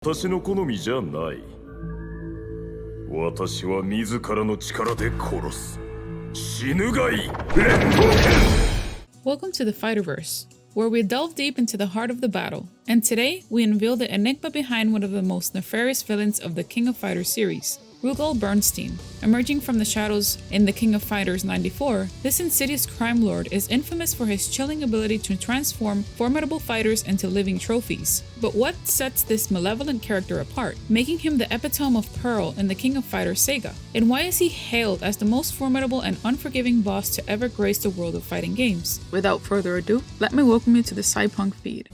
私の好みじゃない。私は自らの力で殺す。死ぬがいい。レッド。 Welcome to the Fighterverse, where we delve deep into the heart of the battle, and today we unveil the enigma behind one of the most nefarious villains of the King of Fighters series, Rugal Bernstein. Emerging from the shadows in the King of Fighters 94, this insidious crime lord is infamous for his chilling ability to transform formidable fighters into living trophies. But what sets this malevolent character apart, making him the epitome of peril in the King of Fighters saga? And why is he hailed as the most formidable and unforgiving boss to ever grace the world of fighting games? Without further ado, let me welcome you to the Cypunk feed.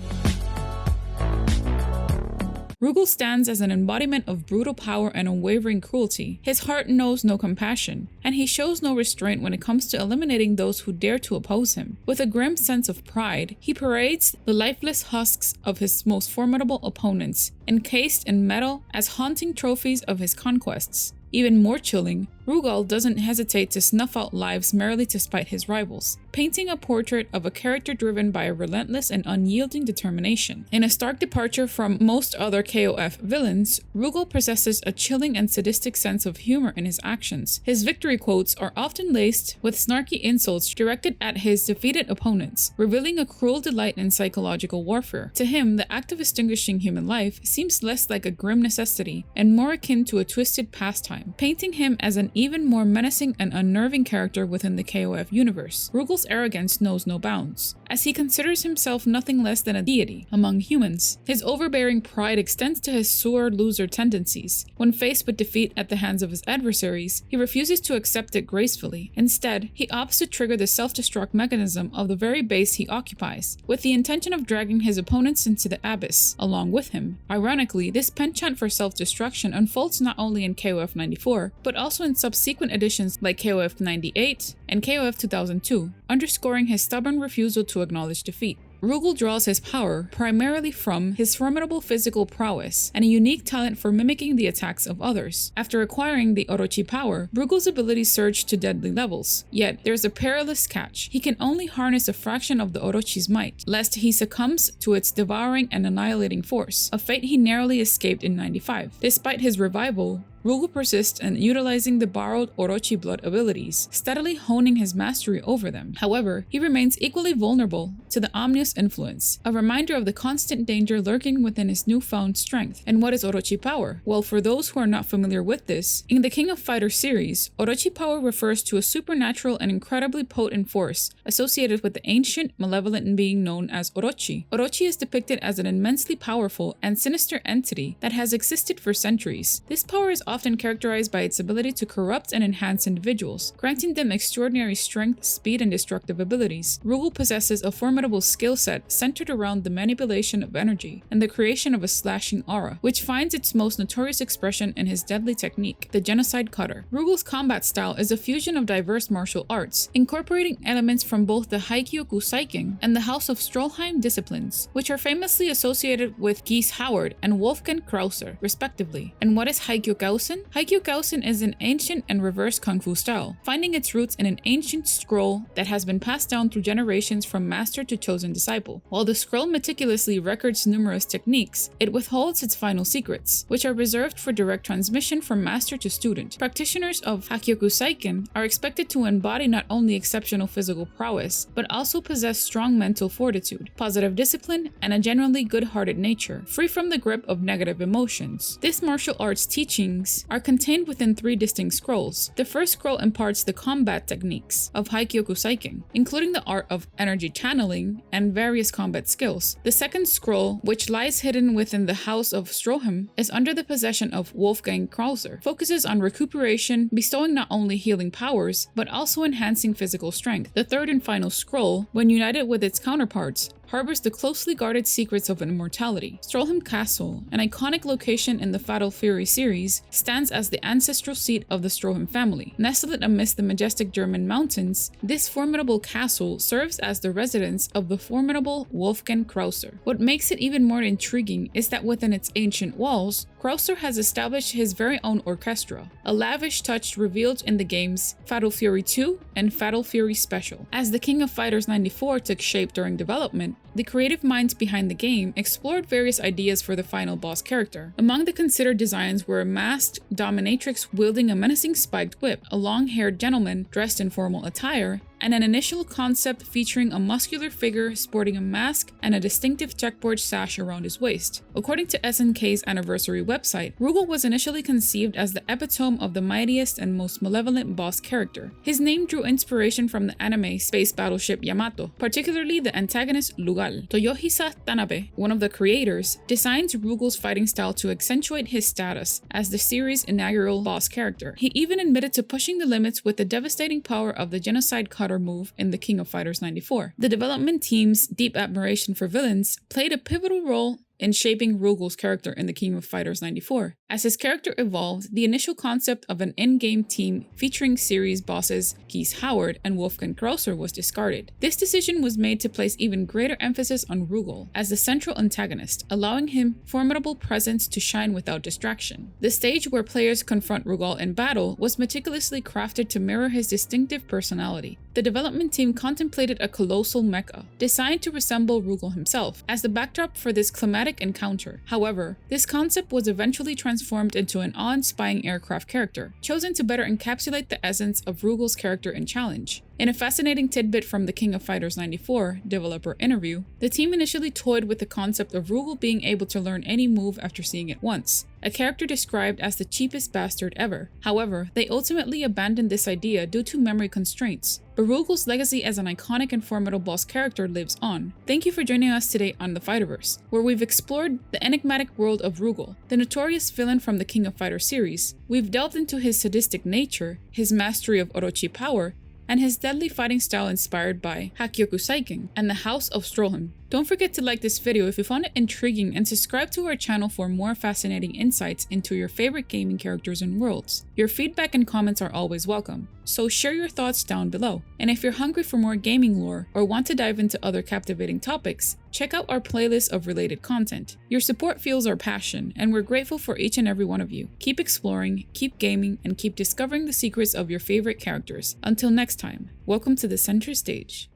Rugal stands as an embodiment of brutal power and unwavering cruelty. His heart knows no compassion, and he shows no restraint when it comes to eliminating those who dare to oppose him. With a grim sense of pride, he parades the lifeless husks of his most formidable opponents, encased in metal as haunting trophies of his conquests. Even more chilling, Rugal doesn't hesitate to snuff out lives merely to spite his rivals, painting a portrait of a character driven by a relentless and unyielding determination. In a stark departure from most other KOF villains, Rugal possesses a chilling and sadistic sense of humor in his actions. His victory quotes are often laced with snarky insults directed at his defeated opponents, revealing a cruel delight in psychological warfare. To him, the act of extinguishing human life seems less like a grim necessity and more akin to a twisted pastime, painting him as an even more menacing and unnerving character within the KOF universe. Rugal's arrogance knows no bounds, as he considers himself nothing less than a deity among humans. His overbearing pride extends to his sore loser tendencies. When faced with defeat at the hands of his adversaries, he refuses to accept it gracefully. Instead, he opts to trigger the self-destruct mechanism of the very base he occupies, with the intention of dragging his opponents into the abyss along with him. Ironically, this penchant for self-destruction unfolds not only in KOF 94, but also in subsequent editions like KOF 98 and KOF 2002, underscoring his stubborn refusal to acknowledge defeat. Rugal draws his power primarily from his formidable physical prowess and a unique talent for mimicking the attacks of others. After acquiring the Orochi Power, Rugal's abilities surge to deadly levels. Yet, there's a perilous catch. He can only harness a fraction of the Orochi's might, lest he succumbs to its devouring and annihilating force, a fate he narrowly escaped in 95. Despite his revival, Rugal persists in utilizing the borrowed Orochi blood abilities, steadily honing his mastery over them. However, he remains equally vulnerable to the ominous influence, a reminder of the constant danger lurking within his newfound strength. And what is Orochi Power? Well, for those who are not familiar with this, in the King of Fighters series, Orochi Power refers to a supernatural and incredibly potent force associated with the ancient, malevolent being known as Orochi. Orochi is depicted as an immensely powerful and sinister entity that has existed for centuries. This power is often characterized by its ability to corrupt and enhance individuals, granting them extraordinary strength, speed, and destructive abilities. Rugal possesses a formidable skill set centered around the manipulation of energy and the creation of a slashing aura, which finds its most notorious expression in his deadly technique, the Genocide Cutter. Rugal's combat style is a fusion of diverse martial arts, incorporating elements from both the Haikyoku Saiken and the House of Stroheim disciplines, which are famously associated with Geese Howard and Wolfgang Krauser, respectively. And what is Haikyoku? Haikyoku is an ancient and reverse kung fu style, finding its roots in an ancient scroll that has been passed down through generations from master to chosen disciple. While the scroll meticulously records numerous techniques, it withholds its final secrets, which are reserved for direct transmission from master to student. Practitioners of Haikyoku Saiken are expected to embody not only exceptional physical prowess, but also possess strong mental fortitude, positive discipline, and a genuinely good-hearted nature, free from the grip of negative emotions. This martial arts teachings are contained within 3 distinct scrolls. The first scroll imparts the combat techniques of Haikyoku Saiken, including the art of energy channeling and various combat skills. The second scroll, which lies hidden within the House of Stroheim, is under the possession of Wolfgang Krauser, focuses on recuperation, bestowing not only healing powers, but also enhancing physical strength. The third and final scroll, when united with its counterparts, harbors the closely guarded secrets of immortality. Stroheim Castle, an iconic location in the Fatal Fury series, stands as the ancestral seat of the Stroheim family. Nestled amidst the majestic German mountains, this formidable castle serves as the residence of the formidable Wolfgang Krauser. What makes it even more intriguing is that within its ancient walls, Krauser has established his very own orchestra, a lavish touch revealed in the games Fatal Fury 2 and Fatal Fury Special. As the King of Fighters 94 took shape during development, the creative minds behind the game explored various ideas for the final boss character. Among the considered designs were a masked dominatrix wielding a menacing spiked whip, a long-haired gentleman dressed in formal attire, and an initial concept featuring a muscular figure sporting a mask and a distinctive checkerboard sash around his waist. According to SNK's anniversary website, Rugal was initially conceived as the epitome of the mightiest and most malevolent boss character. His name drew inspiration from the anime space battleship Yamato, particularly the antagonist Rugal. Toyohisa Tanabe, one of the creators, designs Rugal's fighting style to accentuate his status as the series' inaugural boss character. He even admitted to pushing the limits with the devastating power of the genocide cutter move in The King of Fighters 94. The development team's deep admiration for villains played a pivotal role in shaping Rugal's character in The King of Fighters 94. As his character evolved, the initial concept of an in-game team featuring series bosses Keith Howard and Wolfgang Krauser was discarded. This decision was made to place even greater emphasis on Rugal as the central antagonist, allowing him formidable presence to shine without distraction. The stage where players confront Rugal in battle was meticulously crafted to mirror his distinctive personality. The development team contemplated a colossal mecha, designed to resemble Rugal himself, as the backdrop for this climatic encounter. However, this concept was eventually transformed into an awe-inspiring aircraft character, chosen to better encapsulate the essence of Rugal's character and challenge. In a fascinating tidbit from The King of Fighters 94 developer interview, the team initially toyed with the concept of Rugal being able to learn any move after seeing it once, a character described as the cheapest bastard ever. However, they ultimately abandoned this idea due to memory constraints. But Rugal's legacy as an iconic and formidable boss character lives on. Thank you for joining us today on the Fighterverse, where we've explored the enigmatic world of Rugal, the notorious villain from the King of Fighters series. We've delved into his sadistic nature, his mastery of Orochi Power, and his deadly fighting style inspired by Hakyoku Saiken and the House of Stroheim. Don't forget to like this video if you found it intriguing and subscribe to our channel for more fascinating insights into your favorite gaming characters and worlds. Your feedback and comments are always welcome, so share your thoughts down below. And if you're hungry for more gaming lore or want to dive into other captivating topics, check out our playlist of related content. Your support fuels our passion, and we're grateful for each and every one of you. Keep exploring, keep gaming, and keep discovering the secrets of your favorite characters. Until next time, welcome to the center stage.